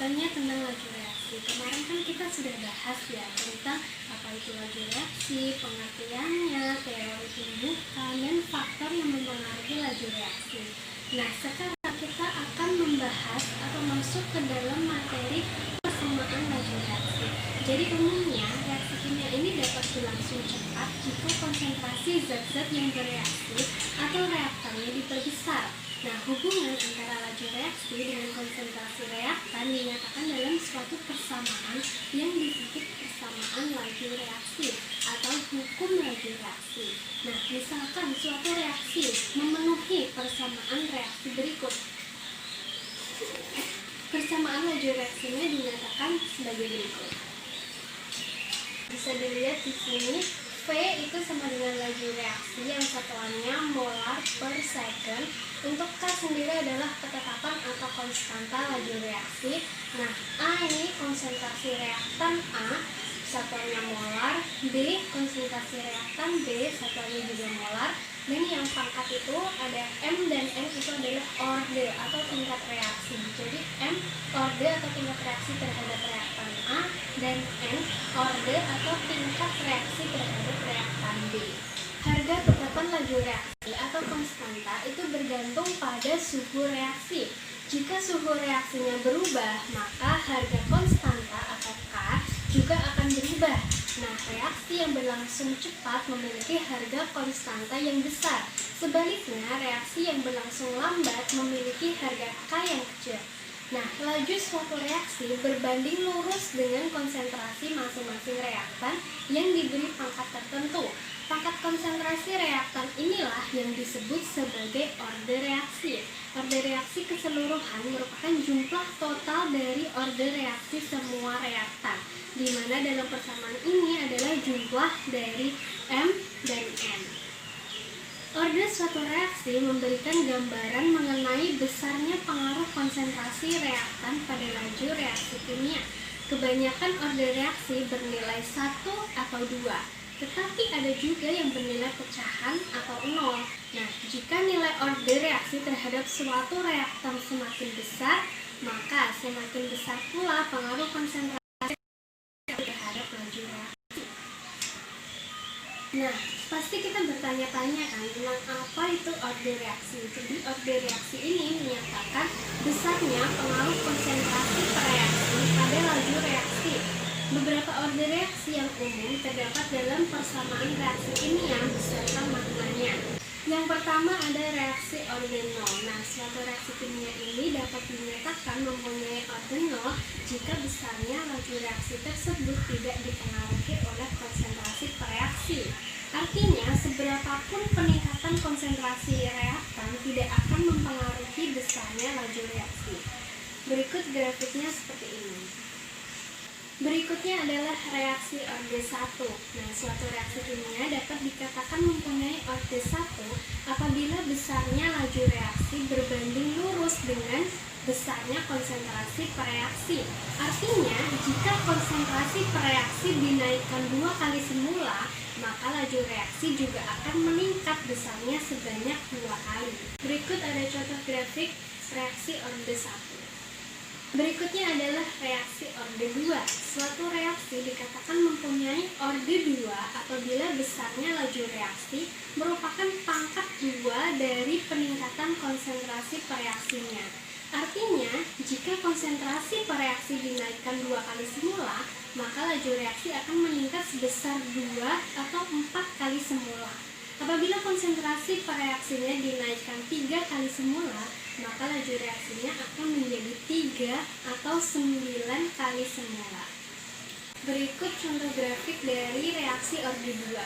lanjutannya tentang laju reaksi. Kemarin kan kita sudah bahas ya tentang apa itu laju reaksi, pengertiannya, teori tumbuhan, dan faktor yang mempengaruhi laju reaksi. Nah, sekarang kita akan membahas atau masuk ke dalam materi persamaan laju reaksi. Jadi umumnya reaksi kimia ini dapat berlangsung cepat jika konsentrasi zat-zat yang bereaksi atau reaktannya diperbesar. Nah, hubungan antara laju reaksi dengan konsentrasi reaktan dinyatakan dalam suatu persamaan yang disebut persamaan laju reaksi atau hukum laju reaksi. Nah, misalkan suatu reaksi memenuhi persamaan reaksi berikut. Persamaan laju reaksinya dinyatakan sebagai berikut. Bisa dilihat di sini, V itu sama dengan laju reaksi yang satuannya molar per second. Untuk K sendiri adalah ketetapan atau konstanta laju reaksi. Nah, A ini konsentrasi reaktan A, satuannya molar. B konsentrasi reaktan B, satuannya juga molar. Dan yang pangkat itu ada M dan N itu adalah orde atau tingkat reaksi. Jadi M orde atau tingkat reaksi terhadap reaktan A, dan N orde atau tingkat reaksi terhadap reaktan B. Harga tetapan laju reaksi atau konstanta itu bergantung pada suhu reaksi. Jika suhu reaksinya berubah, maka harga konstanta atau K juga akan berubah. Nah, reaksi yang berlangsung cepat memiliki harga konstanta yang besar. Sebaliknya, reaksi yang berlangsung lambat memiliki harga K yang kecil. Nah, laju suatu reaksi berbanding lurus dengan konsentrasi masing-masing reaktan yang diberi pangkat tertentu. Pangkat konsentrasi reaktan inilah yang disebut sebagai orde reaksi. Orde reaksi keseluruhan merupakan jumlah total dari orde reaksi semua reaktan, di mana dalam persamaan ini adalah jumlah dari M dan N. Orde suatu reaksi memberikan gambaran mengenai besarnya pengaruh konsentrasi reaktan pada laju reaksi kimia. Kebanyakan orde reaksi bernilai 1 atau 2. Tetapi ada juga yang bernilai pecahan atau 0. Nah, jika nilai orde reaksi terhadap suatu reaktan semakin besar, maka semakin besar pula pengaruh konsentrasi terhadap laju reaksi. Nah, pasti kita bertanya-tanya kan tentang apa itu orde reaksi. Jadi orde reaksi ini menyatakan besarnya pengaruh konsentrasi per reaksi pada laju reaksi. Beberapa orde reaksi yang umum terdapat dalam persamaan reaksi kimia beserta maknanya. Yang pertama ada reaksi orde 0. Nah, suatu reaksi kimia ini dapat dinyatakan mempunyai orde 0 jika besarnya laju reaksi tersebut tidak dipengaruhi oleh konsentrasi per reaksi. Artinya, seberapapun peningkatan konsentrasi reaktan tidak akan mempengaruhi besarnya laju reaksi. Berikut grafiknya seperti ini. Berikutnya adalah reaksi orde 1. Nah, suatu reaksi kimia dapat dikatakan mempunyai orde 1 apabila besarnya laju reaksi berbanding lurus dengan besarnya konsentrasi per reaksi. Artinya, jika konsentrasi per reaksi dinaikkan 2 kali semula, maka laju reaksi juga akan meningkat besarnya sebanyak 2 kali. Berikut ada contoh grafik reaksi orde 1. Berikutnya adalah reaksi orde 2. Suatu reaksi dikatakan mempunyai orde 2 apabila besarnya laju reaksi merupakan pangkat 2 dari peningkatan konsentrasi per reaksinya. Artinya, jika konsentrasi per reaksi dinaikkan 2 kali semula, maka laju reaksi akan meningkat sebesar 2 atau 4 kali semula. Apabila konsentrasi per reaksinya dinaikkan 3 kali semula, maka laju reaksinya akan menjadi 3 atau 9 kali semula. Berikut contoh grafik dari reaksi orde 2.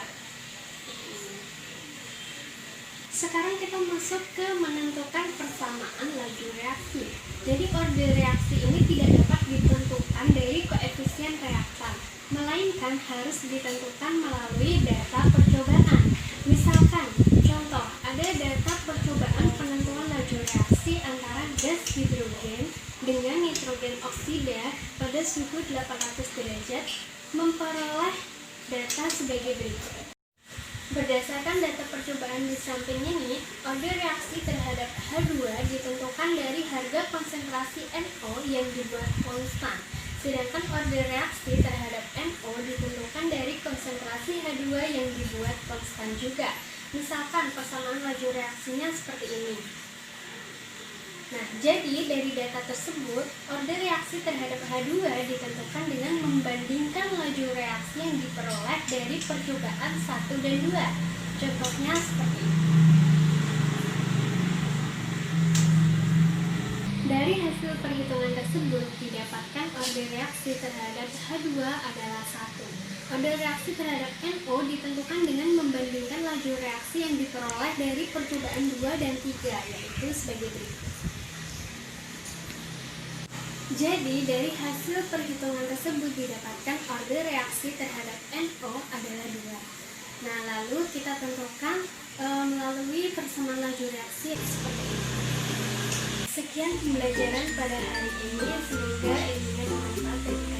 Sekarang kita masuk ke menentukan persamaan laju reaksi. Jadi orde reaksi ini tidak dapat ditentukan dari koefisien reaktan, melainkan harus ditentukan melalui data percobaan. Misalkan, contoh, ada data percobaan penentuan laju reaksi antara gas hidrogen dengan nitrogen oksida pada suhu 800 derajat memperoleh data sebagai berikut. Berdasarkan data percobaan di samping ini, order reaksi terhadap H2 ditentukan dari harga konsentrasi NO yang dibuat konstan, sedangkan order reaksi terhadap NO ditentukan dari konsentrasi H2 yang dibuat konstan juga. Misalkan persamaan laju reaksinya seperti ini. Nah, jadi dari data tersebut, order reaksi terhadap H2 ditentukan dengan membandingkan laju reaksi yang diperoleh dari percobaan 1 dan 2. Contohnya seperti ini. Dari hasil perhitungan tersebut, didapatkan order reaksi terhadap H2 adalah 1. Order reaksi terhadap NO ditentukan dengan membandingkan laju reaksi yang diperoleh dari percobaan 2 dan 3, yaitu sebagai berikut. Jadi, dari hasil perhitungan tersebut didapatkan order reaksi terhadap NO adalah 2. Nah, lalu kita tentukan melalui persamaan laju reaksi seperti ini. Sekian pembelajaran pada hari ini, semoga ilmunya bermanfaat bagi